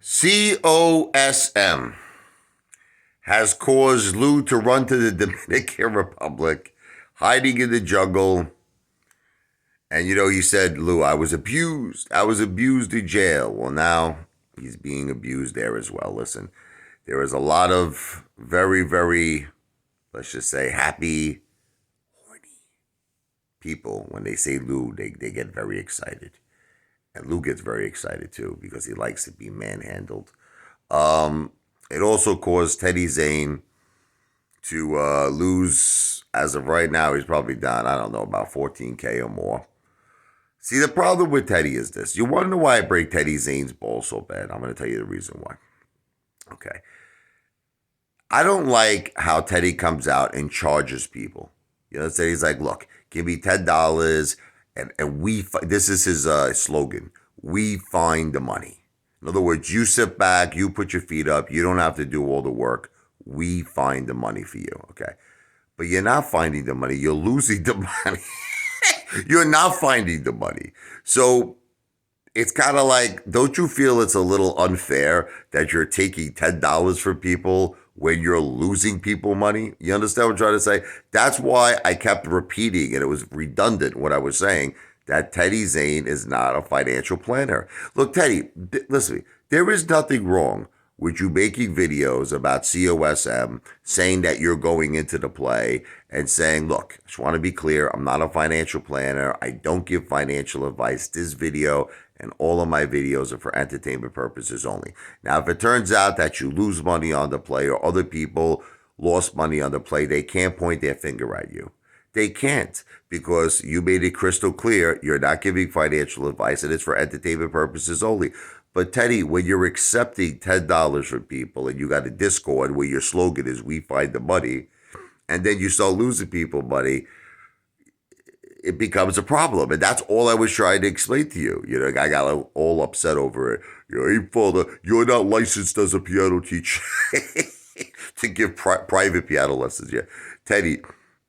COSM has caused Lou to run to the Dominican Republic, hiding in the jungle. And he said, Lou, I was abused. I was abused in jail. Well, now he's being abused there as well. Listen, there is a lot of very, very, let's just say, happy, horny people. When they say Lou, they get very excited. And Lou gets very excited too because he likes to be manhandled. It also caused Teddy Zane to lose, as of right now, he's probably down, I don't know, about 14K or more. See, the problem with Teddy is this. You want to know why I break Teddy Zane's balls so bad? I'm going to tell you the reason why. Okay. I don't like how Teddy comes out and charges people. So he's like, look, give me $10 and this is his slogan, we find the money. In other words, you sit back, you put your feet up, you don't have to do all the work. We find the money for you, okay? But you're not finding the money, you're losing the money. You're not finding the money. So it's kind of like, don't you feel it's a little unfair that you're taking $10 from people when you're losing people money? You understand what I'm trying to say? That's why I kept repeating, and it was redundant what I was saying, that Teddy Zane is not a financial planner. Look, Teddy, listen to me. There is nothing wrong with you making videos about COSM, saying that you're going into the play and saying, look, I just want to be clear, I'm not a financial planner. I don't give financial advice. This video and all of my videos are for entertainment purposes only. Now, if it turns out that you lose money on the play or other people lost money on the play, they can't point their finger at you. They can't, because you made it crystal clear you're not giving financial advice and it's for entertainment purposes only. But Teddy, when you're accepting $10 from people and you got a Discord where your slogan is we find the money, and then you start losing people money, it becomes a problem. And that's all I was trying to explain to you. I got all upset over it. Apefather, you're not licensed as a piano teacher to give private piano lessons. Yeah, Teddy,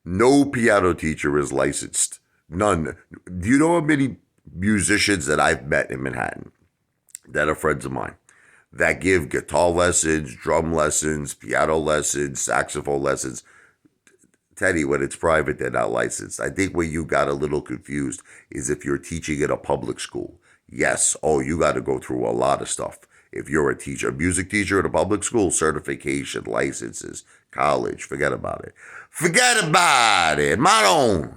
no piano teacher is licensed. None. Do you know how many musicians that I've met in Manhattan that are friends of mine that give guitar lessons, drum lessons, piano lessons, saxophone lessons? Teddy, when it's private, they're not licensed. I think where you got a little confused is if you're teaching at a public school. Yes, you got to go through a lot of stuff. If you're a teacher, a music teacher at a public school, certification, licenses, college, forget about it. Forget about it, my own.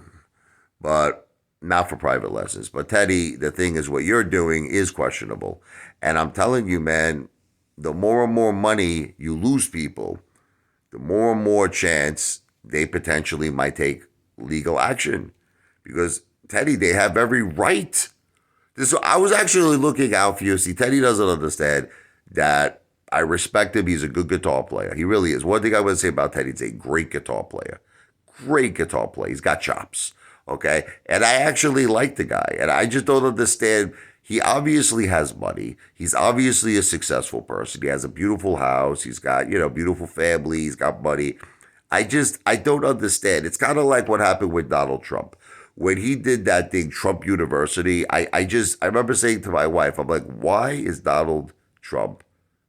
But not for private lessons. But Teddy, the thing is, what you're doing is questionable. And I'm telling you, man, the more and more money you lose people, the more and more chance they potentially might take legal action. Because, Teddy, they have every right. I was actually looking out for you. See, Teddy doesn't understand that I respect him. He's a good guitar player. He really is. One thing I would say about Teddy, he's a great guitar player. Great guitar player. He's got chops. Okay? And I actually like the guy. And I just don't understand. He obviously has money. He's obviously a successful person. He has a beautiful house. He's got, beautiful family. He's got money. I don't understand. It's kind of like what happened with Donald Trump. When he did that thing, Trump University, I remember saying to my wife, I'm like, why is Donald Trump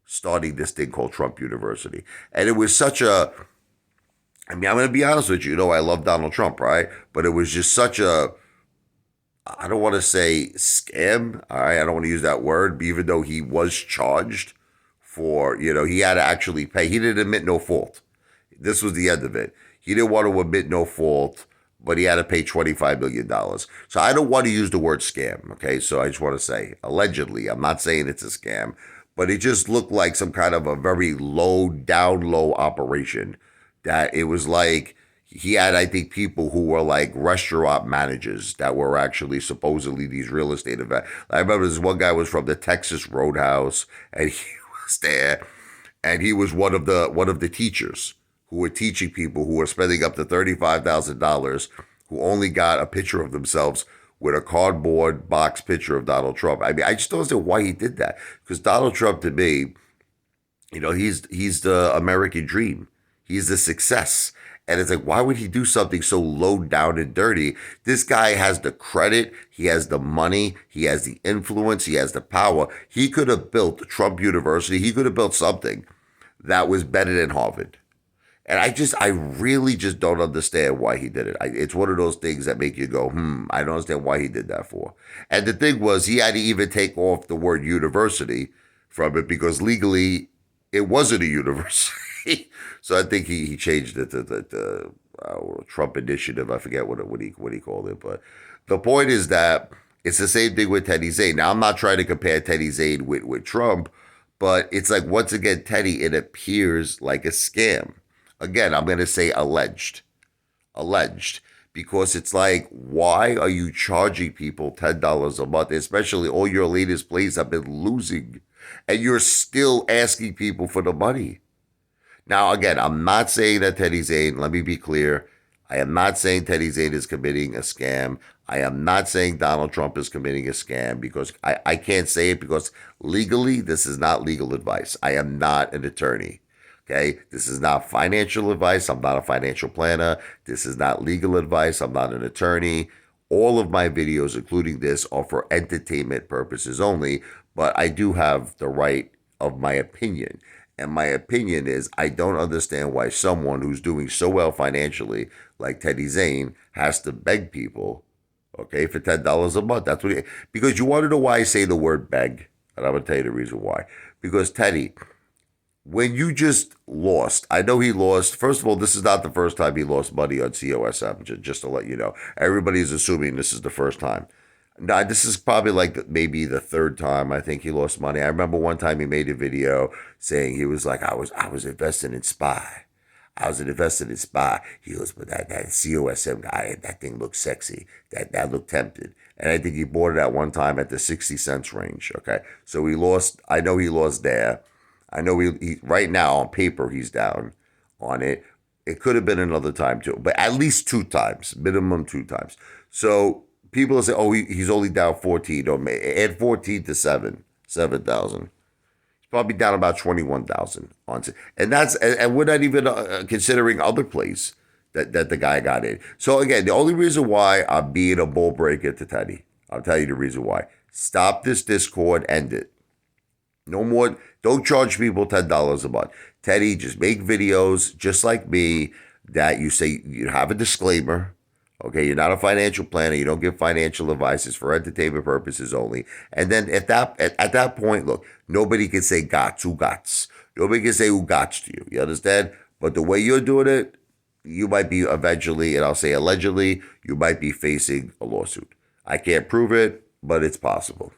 starting this thing called Trump University? And it was such a, I'm going to be honest with you, I love Donald Trump, right? But it was just such a, I don't want to say scam, all right? I don't want to use that word, even though he was charged for, he had to actually pay. He didn't admit no fault. This was the end of it. He didn't want to admit no fault, but he had to pay $25 million. So I don't want to use the word scam, okay? So I just want to say, allegedly, I'm not saying it's a scam, but it just looked like some kind of a very down low operation that it was like he had, I think, people who were like restaurant managers that were actually supposedly these real estate investors. I remember this one guy was from the Texas Roadhouse, and he was there, and he was one of the teachers who were teaching people who were spending up to $35,000 who only got a picture of themselves with a cardboard box picture of Donald Trump. I mean, I just don't understand why he did that. Because Donald Trump, to me, he's the American dream. He's the success. And it's like, why would he do something so low down and dirty? This guy has the credit, he has the money, he has the influence, he has the power. He could have built Trump University, he could have built something that was better than Harvard. And I really just don't understand why he did it. It's one of those things that make you go, I don't understand why he did that for. And the thing was, he had to even take off the word university from it because legally it wasn't a university. So I think he changed it to the Trump Initiative. I forget what he called it. But the point is that it's the same thing with Teddy Zane. Now, I'm not trying to compare Teddy Zane with Trump, but it's like, once again, Teddy, it appears like a scam. Again, I'm going to say alleged, because it's like, why are you charging people $10 a month, especially all your latest plays have been losing, and you're still asking people for the money? Now, again, I'm not saying that Teddy Zane, let me be clear, I am not saying Teddy Zane is committing a scam. I am not saying Donald Trump is committing a scam, because I can't say it, because legally, this is not legal advice. I am not an attorney. Okay, this is not financial advice. I'm not a financial planner. This is not legal advice. I'm not an attorney. All of my videos, including this, are for entertainment purposes only, but I do have the right of my opinion. And my opinion is, I don't understand why someone who's doing so well financially, like Teddy Zane, has to beg people, okay, for $10 a month. That's what because you want to know why I say the word beg, and I'm going to tell you the reason why. Because Teddy, when you just lost, I know he lost. First of all, this is not the first time he lost money on COSM, just to let you know. Everybody's assuming this is the first time. No, this is probably like maybe the third time I think he lost money. I remember one time he made a video saying he was like, I was investing in SPY. I was invested in SPY. He goes, but that COSM guy, that thing looked sexy. That looked tempted. And I think he bought it at one time at the 60 cents range. Okay. So he lost, I know he lost there. I know he right now on paper he's down on it. It could have been another time too, but at least two times, minimum two times. So people will say, "Oh, he's only down 14." Or add 14 to 7,000. He's probably down about 21,000 on it, and we're not even considering other plays that the guy got in. So again, the only reason why I'm being a bull breaker to Teddy, I'll tell you the reason why. Stop this discord, end it. No more. Don't charge people $10 a month. Teddy, just make videos just like me that you say you have a disclaimer. Okay, you're not a financial planner. You don't give financial advice. It's for entertainment purposes only. And then at that point, look, nobody can say gots, who gots. Nobody can say who gots to you. You understand? But the way you're doing it, you might be eventually, and I'll say allegedly, you might be facing a lawsuit. I can't prove it, but it's possible.